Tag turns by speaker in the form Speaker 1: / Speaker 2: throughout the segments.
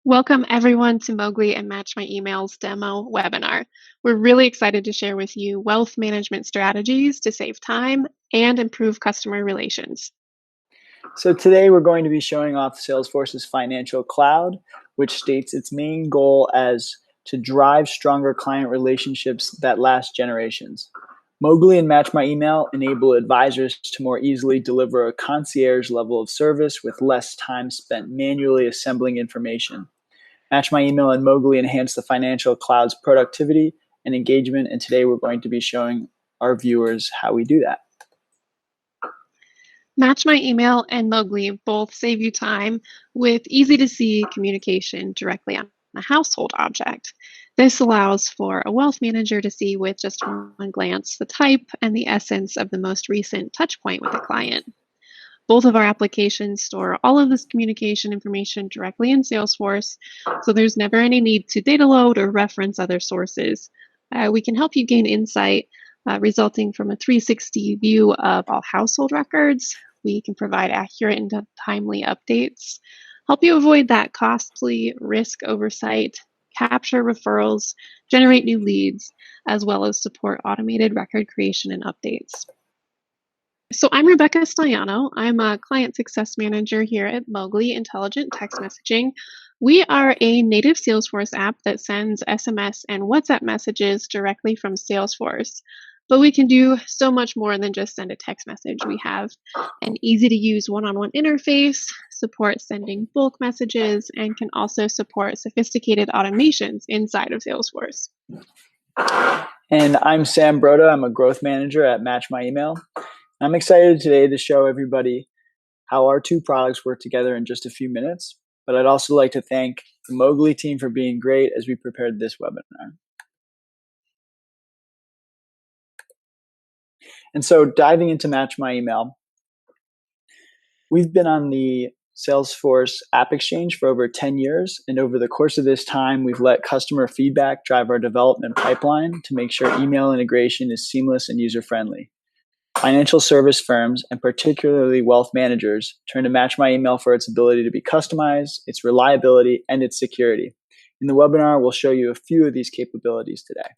Speaker 1: Welcome everyone to Mogli and Match My Emails demo webinar. We're really excited to share with you wealth management strategies to save time and improve customer relations.
Speaker 2: So today we're going to be showing off Salesforce's financial cloud, which states its main goal as to drive stronger client relationships that last generations. Mogli and Match My Email enable advisors to more easily deliver a concierge level of service with less time spent manually assembling information. Match My Email and Mogli enhance the financial cloud's productivity and engagement, and today we're going to be showing our viewers how we do that.
Speaker 1: Match My Email and Mogli both save you time with easy-to-see communication directly on a household object. This allows for a wealth manager to see with just one glance the type and the essence of the most recent touch point with the client. Both of our applications store all of this communication information directly in Salesforce, so there's never any need to data load or reference other sources. We can help you gain insight resulting from a 360 view of all household records. We can provide accurate and timely updates, help you avoid that costly risk oversight, capture referrals, generate new leads, as well as support automated record creation and updates. So I'm Rebecca Staiano. I'm a client success manager here at Mogli Intelligent Text Messaging. We are a native Salesforce app that sends SMS and WhatsApp messages directly from Salesforce. But we can do so much more than just send a text message. We have an easy to use one-on-one interface, support sending bulk messages, and can also support sophisticated automations inside of Salesforce.
Speaker 2: And I'm Sam Broda. I'm a growth manager at Match My Email. I'm excited today to show everybody how our two products work together in just a few minutes, but I'd also like to thank the Mogli team for being great as we prepared this webinar. And so diving into Match My Email, we've been on the Salesforce App Exchange for over 10 years, and over the course of this time, we've let customer feedback drive our development pipeline to make sure email integration is seamless and user-friendly. Financial service firms, and particularly wealth managers, turn to Match My Email for its ability to be customized, its reliability, and its security. In the webinar, we'll show you a few of these capabilities today.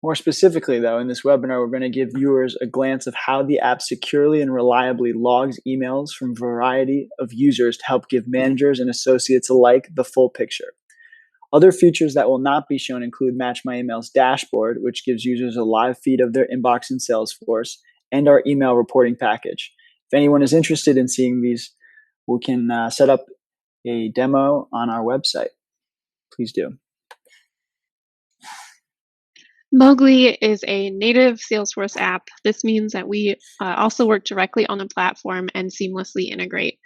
Speaker 2: More specifically, though, in this webinar, we're going to give viewers a glance of how the app securely and reliably logs emails from a variety of users to help give managers and associates alike the full picture. Other features that will not be shown include Match My Email's dashboard, which gives users a live feed of their inbox in Salesforce, and our email reporting package. If anyone is interested in seeing these, we can set up a demo on our website. Please do.
Speaker 1: Mogli is a native Salesforce app. This means that we also work directly on the platform and seamlessly integrate.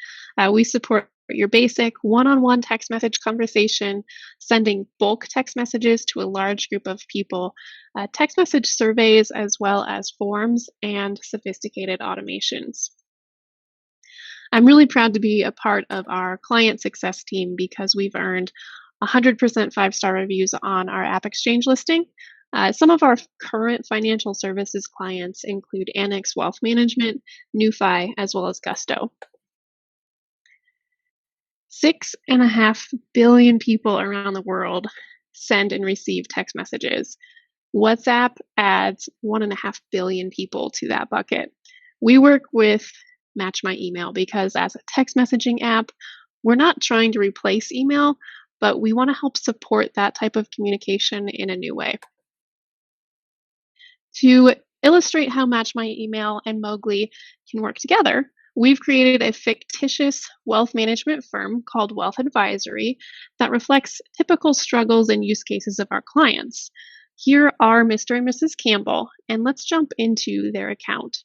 Speaker 1: We support your basic one-on-one text message conversation, sending bulk text messages to a large group of people, text message surveys, as well as forms and sophisticated automations. I'm really proud to be a part of our client success team because we've earned 100% five-star reviews on our App Exchange listing. Some of our current financial services clients include Annex Wealth Management, NewFi, as well as Gusto. 6.5 billion people around the world send and receive text messages. WhatsApp adds 1.5 billion people to that bucket. We work with Match My Email because as a text messaging app, we're not trying to replace email, but we want to help support that type of communication in a new way. To illustrate how Match My Email and Mogli can work together, we've created a fictitious wealth management firm called Wealth Advisory that reflects typical struggles and use cases of our clients. Here are Mr. and Mrs. Campbell, and let's jump into their account.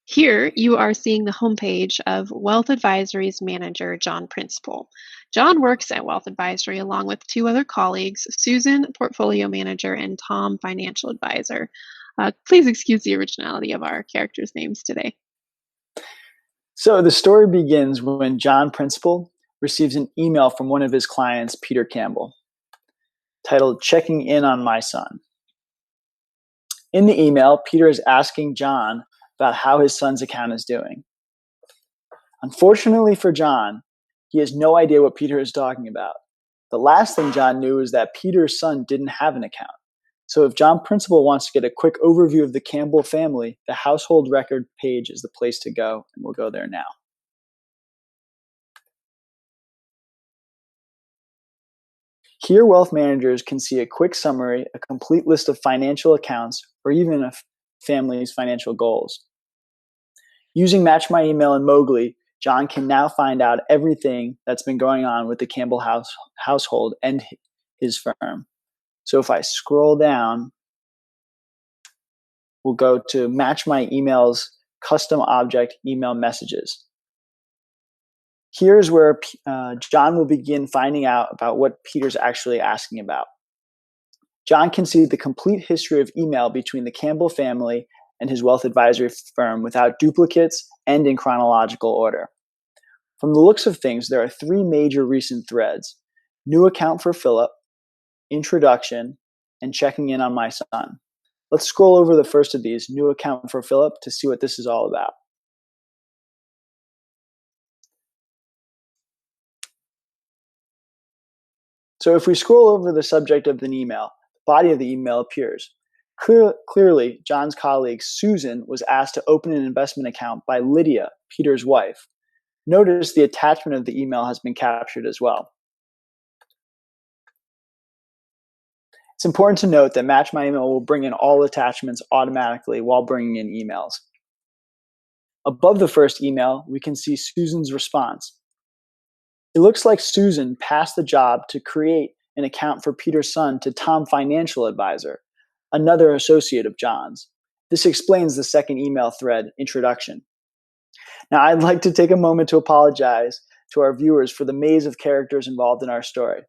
Speaker 1: Here you are seeing the homepage of Wealth Advisory's manager, John Principal. John works at Wealth Advisory along with two other colleagues, Susan, portfolio manager, and Tom, financial advisor. Please excuse the originality of our characters' names today.
Speaker 2: So the story begins when John Principal receives an email from one of his clients, Peter Campbell, titled "Checking in on my son." In the email, Peter is asking John about how his son's account is doing. Unfortunately for John, he has no idea what Peter is talking about. The last thing John knew is that Peter's son didn't have an account. So if John Principal wants to get a quick overview of the Campbell family, the household record page is the place to go, and we'll go there now. Here, wealth managers can see a quick summary, a complete list of financial accounts, or even a family's financial goals. Using Match My Email and Mogli, John can now find out everything that's been going on with the Campbell household and his firm. So if I scroll down, we'll go to Match My Email's custom object email messages. Here's where John will begin finding out about what Peter's actually asking about. John can see the complete history of email between the Campbell family and his wealth advisory firm without duplicates and in chronological order. From the looks of things, there are 3 major recent threads: new account for Philip, introduction, and checking in on my son. Let's scroll over the first of these, new account for Philip, to see what this is all about. So if we scroll over the subject of the email, the body of the email appears. Clearly, John's colleague Susan was asked to open an investment account by Lydia, Peter's wife. Notice the attachment of the email has been captured as well. It's important to note that Match My Email will bring in all attachments automatically while bringing in emails. Above the first email, we can see Susan's response. It looks like Susan passed the job to create an account for Peter's son to Tom Financial Advisor, another associate of John's. This explains the second email thread, introduction. Now, I'd like to take a moment to apologize to our viewers for the maze of characters involved in our story.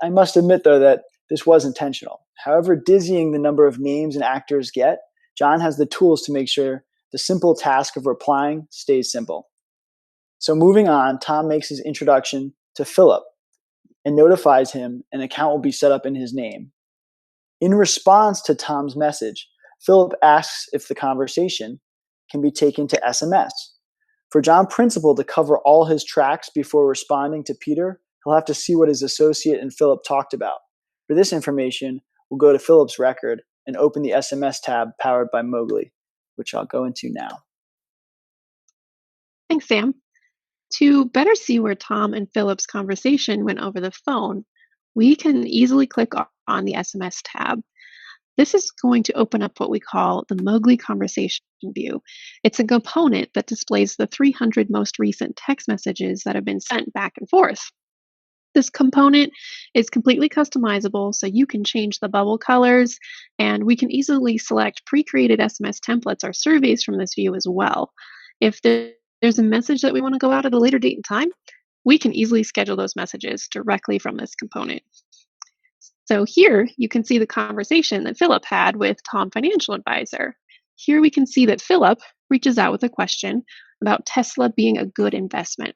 Speaker 2: I must admit, though, that this was intentional. However dizzying the number of names and actors get, John has the tools to make sure the simple task of replying stays simple. So moving on, Tom makes his introduction to Philip and notifies him an account will be set up in his name. In response to Tom's message, Philip asks if the conversation can be taken to SMS. For John Principal to cover all his tracks before responding to Peter, he'll have to see what his associate and Philip talked about. For this information, we'll go to Philip's record and open the SMS tab powered by Mogli, which I'll go into now.
Speaker 1: Thanks, Sam. To better see where Tom and Philip's conversation went over the phone, we can easily click on the SMS tab. This is going to open up what we call the Mogli conversation view. It's a component that displays the 300 most recent text messages that have been sent back and forth. This component is completely customizable, so you can change the bubble colors, and we can easily select pre-created SMS templates or surveys from this view as well. If there's a message that we want to go out at a later date and time, we can easily schedule those messages directly from this component. So here you can see the conversation that Philip had with Tom Financial Advisor. Here we can see that Philip reaches out with a question about Tesla being a good investment.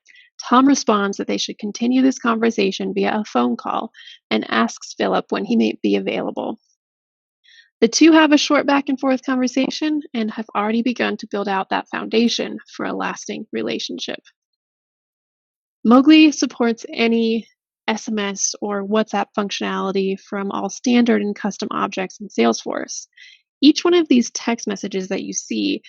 Speaker 1: Tom responds that they should continue this conversation via a phone call and asks Philip when he may be available. The two have a short back and forth conversation and have already begun to build out that foundation for a lasting relationship. Mogli supports any SMS or WhatsApp functionality from all standard and custom objects in Salesforce. Each one of these text messages that you see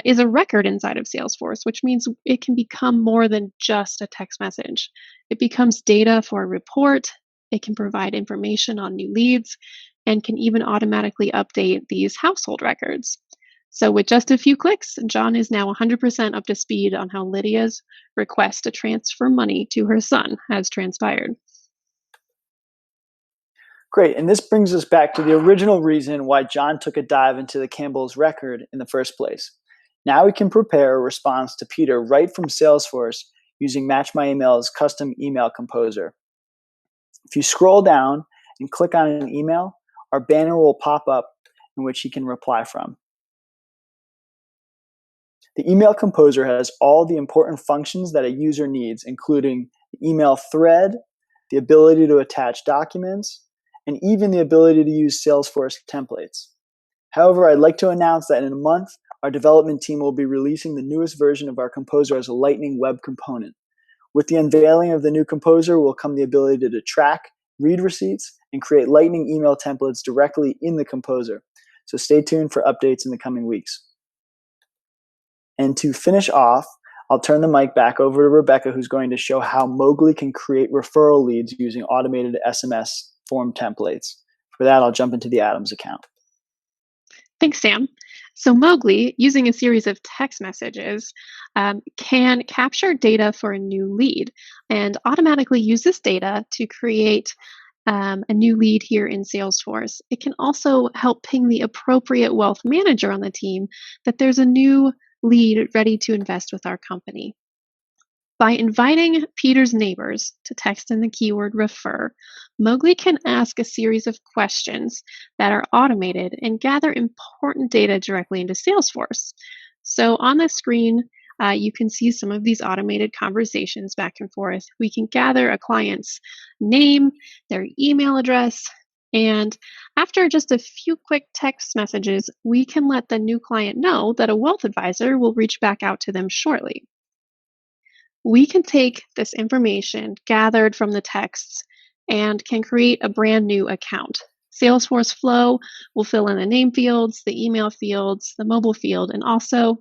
Speaker 1: is a record inside of Salesforce, which means it can become more than just a text message. It becomes data for a report, it can provide information on new leads, and can even automatically update these household records. So with just a few clicks, John is now 100% up to speed on how Lydia's request to transfer money to her son has transpired.
Speaker 2: Great, and this brings us back to the original reason why John took a dive into the Campbell's record in the first place. Now we can prepare a response to Peter right from Salesforce using Match My Email's custom email composer. If you scroll down and click on an email, our banner will pop up in which he can reply from. The email composer has all the important functions that a user needs, including the email thread, the ability to attach documents, and even the ability to use Salesforce templates. However, I'd like to announce that in a month, our development team will be releasing the newest version of our Composer as a Lightning web component. With the unveiling of the new Composer will come the ability to track, read receipts, and create Lightning email templates directly in the Composer. So stay tuned for updates in the coming weeks. And to finish off, I'll turn the mic back over to Rebecca, who's going to show how Mogli can create referral leads using automated SMS form templates. For that, I'll jump into the Adams account.
Speaker 1: Thanks, Sam. So Mogli, using a series of text messages, can capture data for a new lead and automatically use this data to create a new lead here in Salesforce. It can also help ping the appropriate wealth manager on the team that there's a new lead ready to invest with our company. By inviting Peter's neighbors to text in the keyword refer, Mogli can ask a series of questions that are automated and gather important data directly into Salesforce. So on the screen, you can see some of these automated conversations back and forth. We can gather a client's name, their email address, and after just a few quick text messages, we can let the new client know that a wealth advisor will reach back out to them shortly. We can take this information gathered from the texts and can create a brand new account. Salesforce Flow will fill in the name fields, the email fields, the mobile field, and also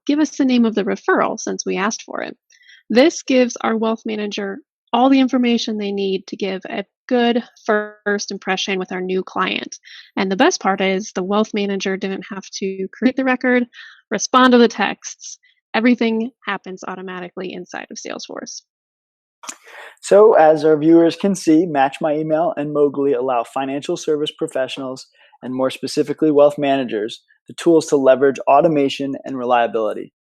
Speaker 1: give us the name of the referral since we asked for it. This gives our wealth manager all the information they need to give a good first impression with our new client. And the best part is the wealth manager didn't have to create the record, respond to the texts. Everything happens automatically inside of Salesforce.
Speaker 2: So, as our viewers can see, Match My Email and Mogli allow financial service professionals, and more specifically wealth managers, the tools to leverage automation and reliability.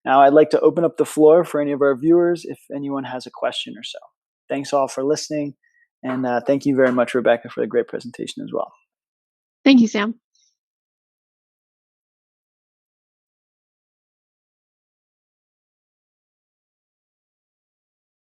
Speaker 2: Now, I'd like to open up the floor for any of our viewers if anyone has a question or so. Thanks all for listening, and thank you very much, Rebecca, for the great presentation as well.
Speaker 1: Thank you, Sam.